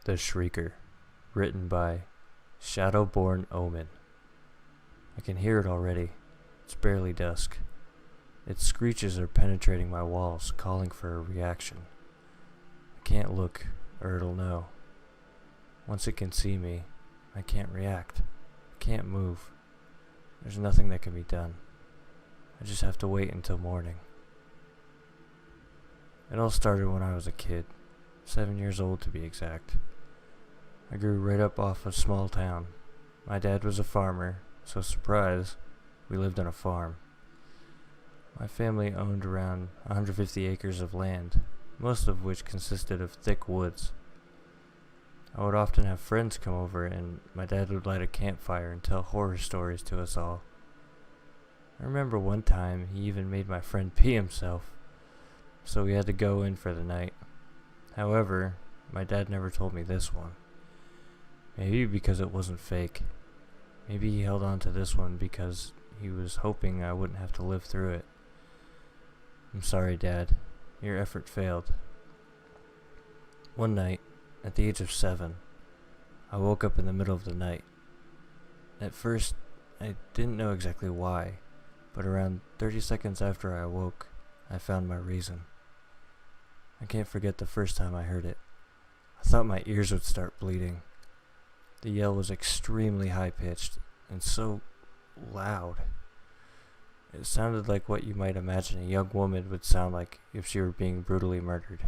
The Shrieker, written by ShadowbornOmen. I can hear it already. It's barely dusk. Its screeches are penetrating my walls, calling for a reaction. I can't look, or it'll know. Once it can see me, I can't react. I can't move. There's nothing that can be done. I just have to wait until morning. It all started when I was a kid, 7 years old to be exact. I grew right up off a small town. My dad was a farmer, so surprise, we lived on a farm. My family owned around 150 acres of land, most of which consisted of thick woods. I would often have friends come over and my dad would light a campfire and tell horror stories to us all. I remember one time he even made my friend pee himself, so we had to go in for the night. However, my dad never told me this one. Maybe because it wasn't fake. Maybe he held on to this one because he was hoping I wouldn't have to live through it. I'm sorry, Dad. Your effort failed. One night, at the age of 7, I woke up in the middle of the night. At first, I didn't know exactly why, but around 30 seconds after I awoke, I found my reason. I can't forget the first time I heard it. I thought my ears would start bleeding. The yell was extremely high-pitched and so loud. It sounded like what you might imagine a young woman would sound like if she were being brutally murdered,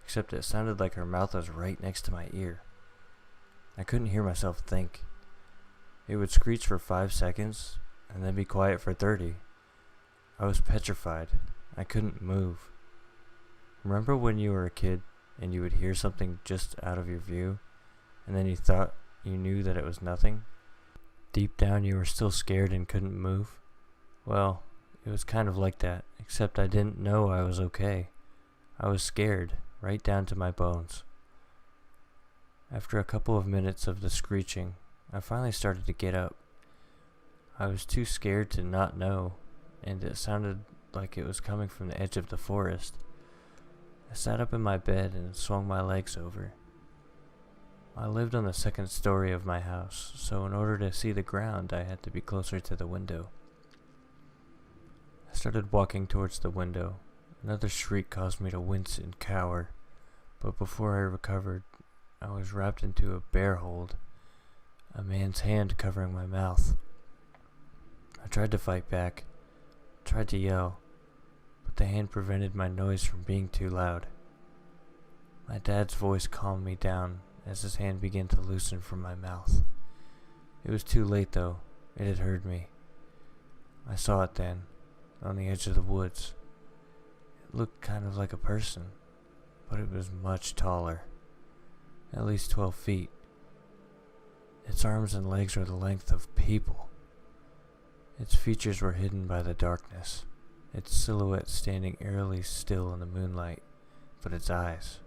except it sounded like her mouth was right next to my ear. I couldn't hear myself think. It would screech for 5 seconds and then be quiet for 30. I was petrified. I couldn't move. Remember when you were a kid and you would hear something just out of your view, and then you thought you knew that it was nothing? Deep down you were still scared and couldn't move? Well, it was kind of like that, except I didn't know I was okay. I was scared, right down to my bones. After a couple of minutes of the screeching, I finally started to get up. I was too scared to not know, and it sounded like it was coming from the edge of the forest. I sat up in my bed and swung my legs over. I lived on the second story of my house, so in order to see the ground, I had to be closer to the window. I started walking towards the window. Another shriek caused me to wince and cower, but before I recovered, I was wrapped into a bear hold, a man's hand covering my mouth. I tried to fight back, tried to yell, but the hand prevented my noise from being too loud. My dad's voice calmed me down as his hand began to loosen from my mouth. It was too late though. It had heard me. I saw it then, on the edge of the woods. It looked kind of like a person, but it was much taller, at least 12 feet. Its arms and legs were the length of people. Its features were hidden by the darkness, its silhouette standing eerily still in the moonlight, but its eyes,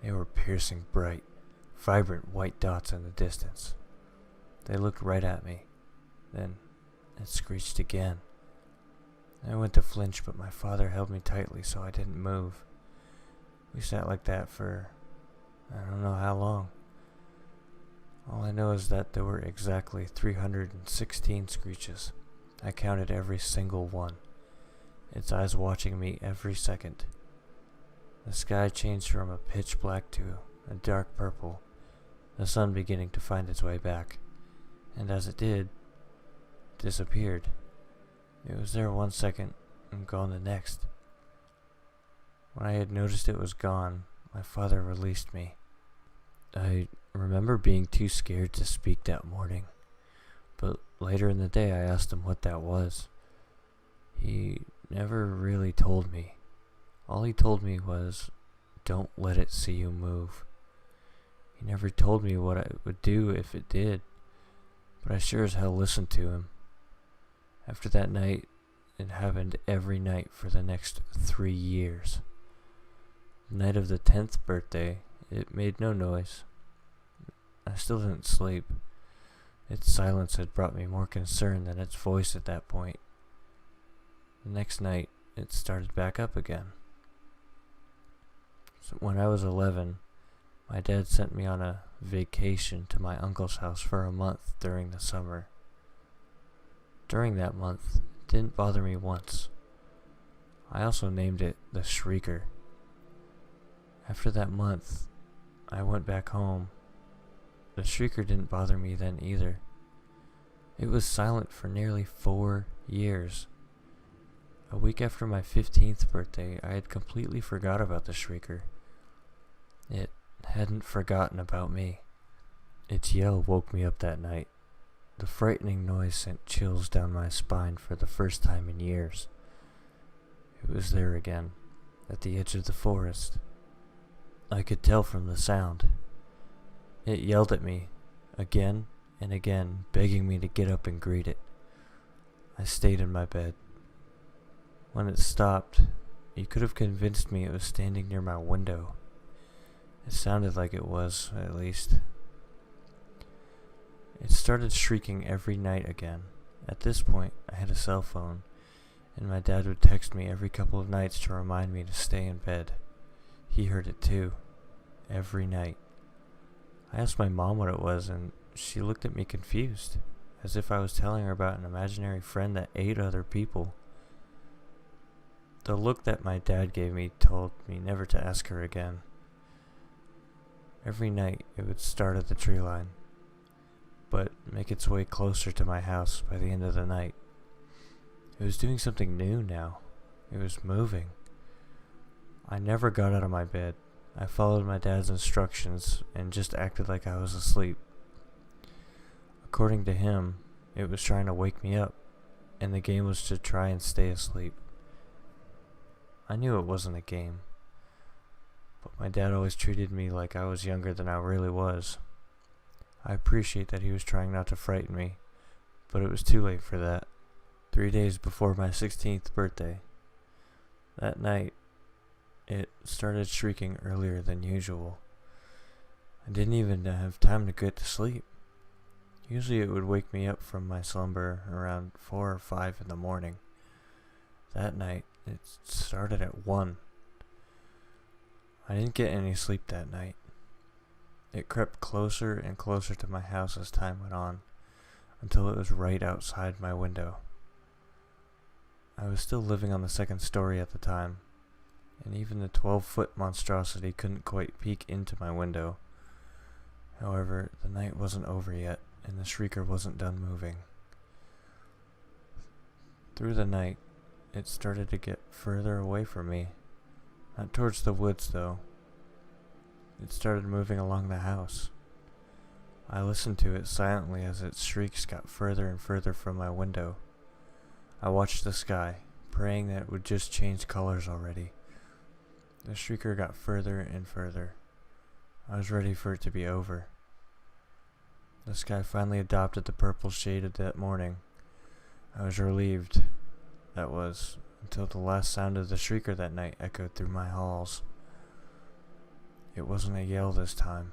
they were piercing bright, vibrant white dots in the distance. They looked right at me. Then it screeched again. I went to flinch, but my father held me tightly so I didn't move. We sat like that for I don't know how long. All I know is that there were exactly 316 screeches. I counted every single one, its eyes watching me every second. The sky changed from a pitch black to a dark purple, the sun beginning to find its way back, and as it did, it disappeared. It was there 1 second and gone the next. When I had noticed it was gone, my father released me. I remember being too scared to speak that morning, but later in the day I asked him what that was. He never really told me. All he told me was, don't let it see you move. He never told me what I would do if it did, but I sure as hell listened to him. After that night, it happened every night for the next 3 years. The night of the 10th birthday, it made no noise. I still didn't sleep. Its silence had brought me more concern than its voice at that point. The next night, it started back up again. So when I was 11, My dad sent me on a vacation to my uncle's house for a month during the summer. During that month, it didn't bother me once. I also named it the Shrieker. After that month, I went back home. The Shrieker didn't bother me then either. It was silent for nearly 4 years. A week after my 15th birthday, I had completely forgot about the Shrieker. It hadn't forgotten about me. Its yell woke me up that night. The frightening noise sent chills down my spine for the first time in years. It was there again, at the edge of the forest. I could tell from the sound. It yelled at me, again and again, begging me to get up and greet it. I stayed in my bed. When it stopped, you could have convinced me it was standing near my window. It sounded like it was, at least. It started shrieking every night again. At this point, I had a cell phone, and my dad would text me every couple of nights to remind me to stay in bed. He heard it too, every night. I asked my mom what it was, and she looked at me confused, as if I was telling her about an imaginary friend that ate other people. The look that my dad gave me told me never to ask her again. Every night it would start at the tree line, but make its way closer to my house by the end of the night. It was doing something new now. It was moving. I never got out of my bed. I followed my dad's instructions and just acted like I was asleep. According to him, it was trying to wake me up, and the game was to try and stay asleep. I knew it wasn't a game, but my dad always treated me like I was younger than I really was. I appreciate that he was trying not to frighten me, but it was too late for that. 3 days before my 16th birthday. That night, it started shrieking earlier than usual. I didn't even have time to get to sleep. Usually it would wake me up from my slumber around 4 or 5 in the morning. That night, it started at 1. I didn't get any sleep that night. It crept closer and closer to my house as time went on, until it was right outside my window. I was still living on the 2nd story at the time, and even the 12-foot monstrosity couldn't quite peek into my window. However, the night wasn't over yet, and the Shrieker wasn't done moving. Through the night, it started to get further away from me. Not towards the woods, though. It started moving along the house. I listened to it silently as its shrieks got further and further from my window. I watched the sky, praying that it would just change colors already. The Shrieker got further and further. I was ready for it to be over. The sky finally adopted the purple shade of that morning. I was relieved. That was, until the last sound of the Shrieker that night echoed through my halls. It wasn't a yell this time.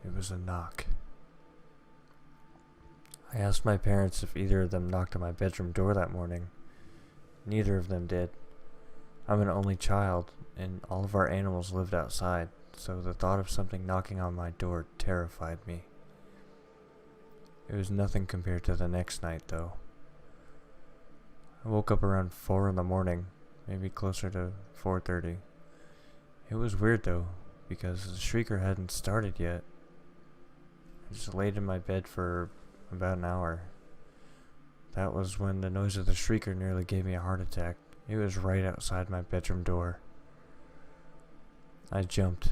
It was a knock. I asked my parents if either of them knocked on my bedroom door that morning. Neither of them did. I'm an only child, and all of our animals lived outside, so the thought of something knocking on my door terrified me. It was nothing compared to the next night, though. I woke up around 4 in the morning, maybe closer to 4:30. It was weird, though, because the Shrieker hadn't started yet. I just laid in my bed for about an hour. That was when the noise of the Shrieker nearly gave me a heart attack. It was right outside my bedroom door. I jumped.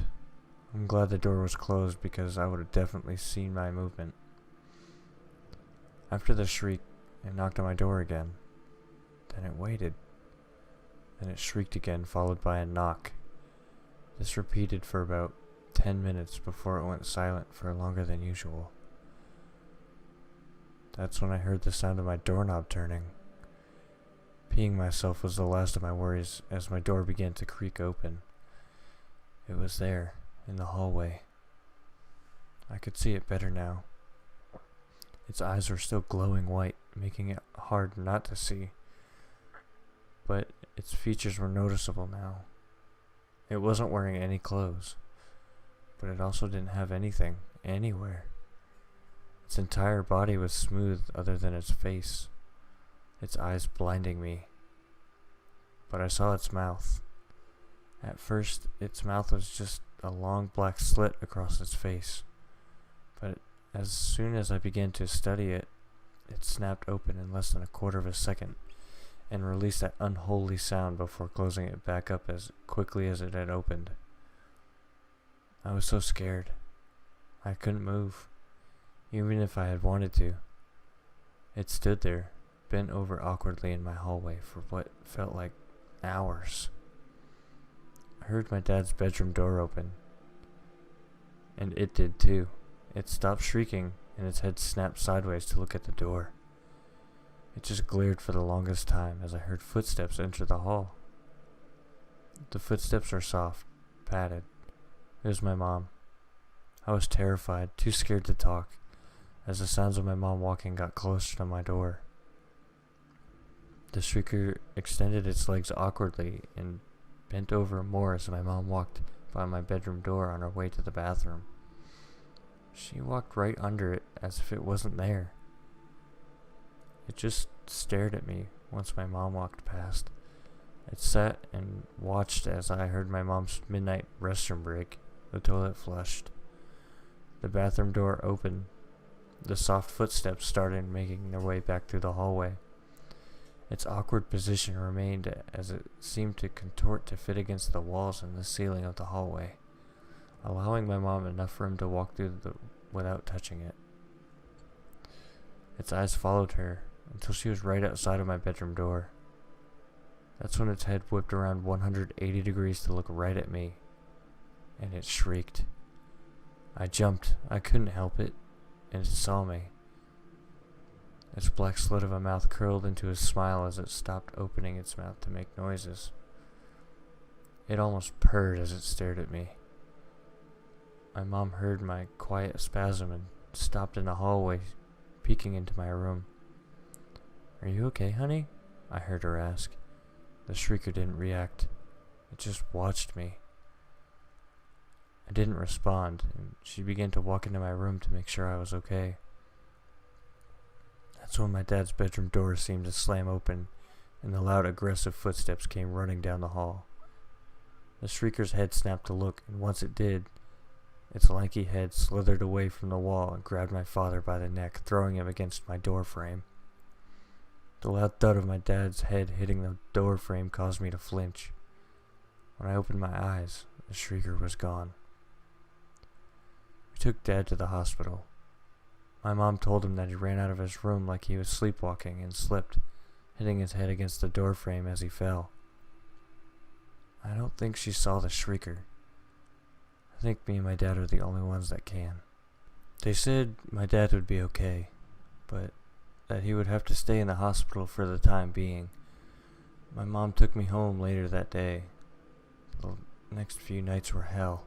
I'm glad the door was closed because I would have definitely seen my movement. After the shriek, it knocked on my door again. Then it waited. Then it shrieked again, followed by a knock. This repeated for about 10 minutes before it went silent for longer than usual. That's when I heard the sound of my doorknob turning. Peeing myself was the last of my worries as my door began to creak open. It was there, in the hallway. I could see it better now. Its eyes were still glowing white, making it hard not to see. But its features were noticeable now. It wasn't wearing any clothes. but it also didn't have anything, anywhere. Its entire body was smooth other than its face, its eyes blinding me. But I saw its mouth. At first, its mouth was just a long black slit across its face, but as soon as I began to study it, it snapped open in less than a quarter of a second and released that unholy sound before closing it back up as quickly as it had opened. I was so scared. I couldn't move, even if I had wanted to. It stood there, bent over awkwardly in my hallway for what felt like hours. I heard my dad's bedroom door open, and it did too. It stopped shrieking, and its head snapped sideways to look at the door. It just glared for the longest time as I heard footsteps enter the hall. The footsteps were soft, padded. It was my mom. I was terrified, too scared to talk, as the sounds of my mom walking got closer to my door. The Shrieker extended its legs awkwardly and bent over more as my mom walked by my bedroom door on her way to the bathroom. She walked right under it as if it wasn't there. It just stared at me once my mom walked past. It sat and watched as I heard my mom's midnight restroom break. The toilet flushed. The bathroom door opened. The soft footsteps started making their way back through the hallway. Its awkward position remained as it seemed to contort to fit against the walls and the ceiling of the hallway, allowing my mom enough room to walk through without touching it. Its eyes followed her until she was right outside of my bedroom door. That's when its head whipped around 180 degrees to look right at me, and it shrieked. I jumped. I couldn't help it, and it saw me. Its black slit of a mouth curled into a smile as it stopped opening its mouth to make noises. It almost purred as it stared at me. My mom heard my quiet spasm and stopped in the hallway, peeking into my room. "Are you okay, honey?" I heard her ask. The Shrieker didn't react. It just watched me. I didn't respond, and she began to walk into my room to make sure I was okay. That's when my dad's bedroom door seemed to slam open, and the loud, aggressive footsteps came running down the hall. The Shrieker's head snapped to look, and once it did, its lanky head slithered away from the wall and grabbed my father by the neck, throwing him against my door frame. The loud thud of my dad's head hitting the door frame caused me to flinch. When I opened my eyes, the Shrieker was gone. We took Dad to the hospital. My mom told him that he ran out of his room like he was sleepwalking and slipped, hitting his head against the door frame as he fell. I don't think she saw the Shrieker. I think me and my dad are the only ones that can. They said my dad would be okay, but that he would have to stay in the hospital for the time being. My mom took me home later that day. The next few nights were hell.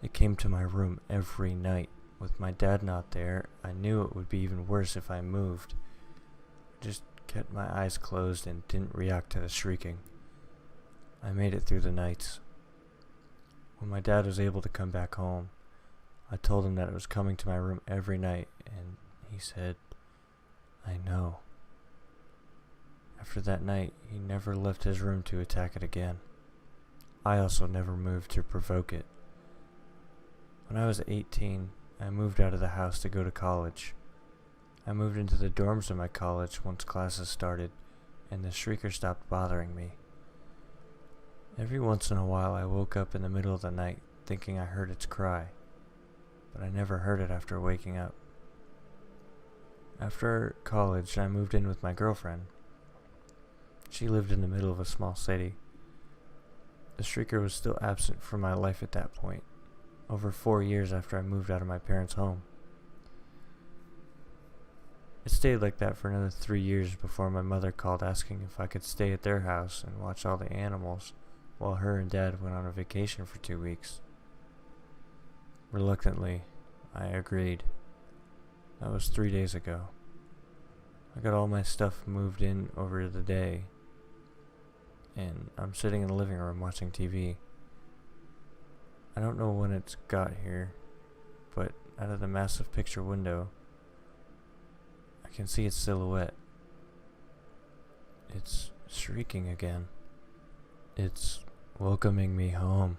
It came to my room every night. With my dad not there, I knew it would be even worse if I moved. I just kept my eyes closed and didn't react to the shrieking. I made it through the nights. When my dad was able to come back home, I told him that it was coming to my room every night, and he said, "I know." After that night, he never left his room to attack it again. I also never moved to provoke it. When I was 18, I moved out of the house to go to college. I moved into the dorms of my college once classes started, and the Shrieker stopped bothering me. Every once in a while I woke up in the middle of the night thinking I heard its cry, but I never heard it after waking up. After college, I moved in with my girlfriend. She lived in the middle of a small city. The Shrieker was still absent from my life at that point, over 4 years after I moved out of my parents' home. It stayed like that for another 3 years before my mother called asking if I could stay at their house and watch all the animals while her and Dad went on a vacation for 2 weeks. Reluctantly, I agreed. That was 3 days ago. I got all my stuff moved in over the day, and I'm sitting in the living room watching TV. I don't know when it's got here, but out of the massive picture window, I can see its silhouette. It's shrieking again. It's welcoming me home.